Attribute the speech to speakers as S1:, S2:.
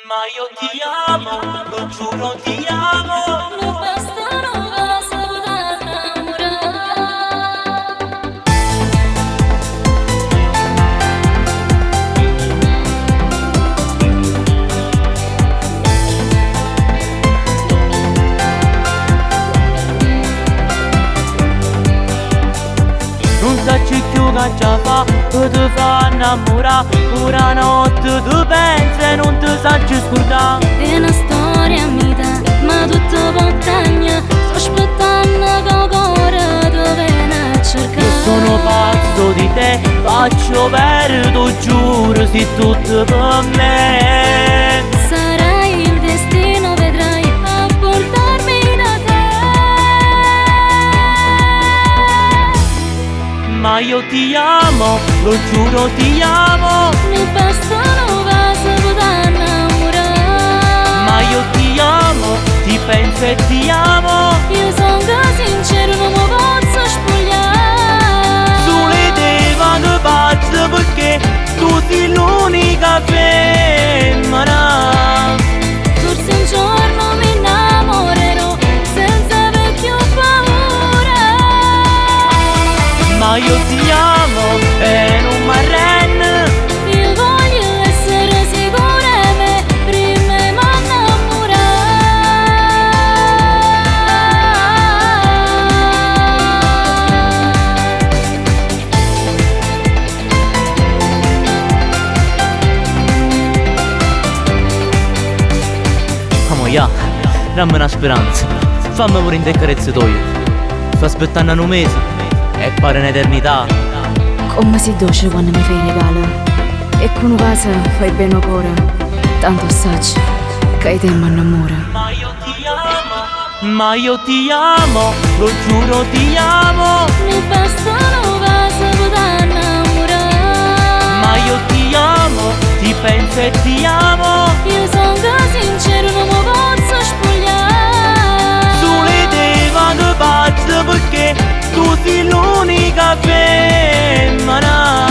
S1: Ma io ti amo, lo giuro ti amo.
S2: Non bastano cose da innamorare.
S1: Non sai più che già fa, che ti fa innamorare. Una notte tu pensi e non ti sai più scordare.
S2: È una storia mia, ma tutta montagna. Sto aspettando che il cuore ti viene a cercare.
S1: Io sono pazzo di te, faccio perdo, giuro, sei tutto per me.
S2: Sarai il destino, vedrai, a portarmi da te.
S1: Ma io ti amo, lo giuro ti amo.
S2: Non bastano cose da innamorare.
S1: Ma io ti amo, ti penso e ti amo.
S2: Io sono sincero, non mi posso spogliare.
S1: Sole te vado pazzo perché tu sei l'unica femmina.
S2: Forse un giorno mi innamorerò senza aver più paura.
S1: Ma io ti amo e non mi arrendo.
S2: Io voglio essere sicura e me prima mi innamorare.
S1: Amo ya, dammi una speranza. Fammi pure in te carezze tue. Sto aspettando un mese e pare un'eternità.
S3: Come si dolce quando mi fai regalo e con una casa fai bene il cuore. Tanto saggio che te mi innamora.
S1: Ma io ti amo, ma io ti amo, lo giuro ti amo.
S2: Non bastano cose da innamorare.
S1: Ma io ti amo, ti penso e ti amo.
S2: Io sono sincero, non mi posso spogliare.
S1: Sole te vado pazzo perché tu sei l'unica femmina.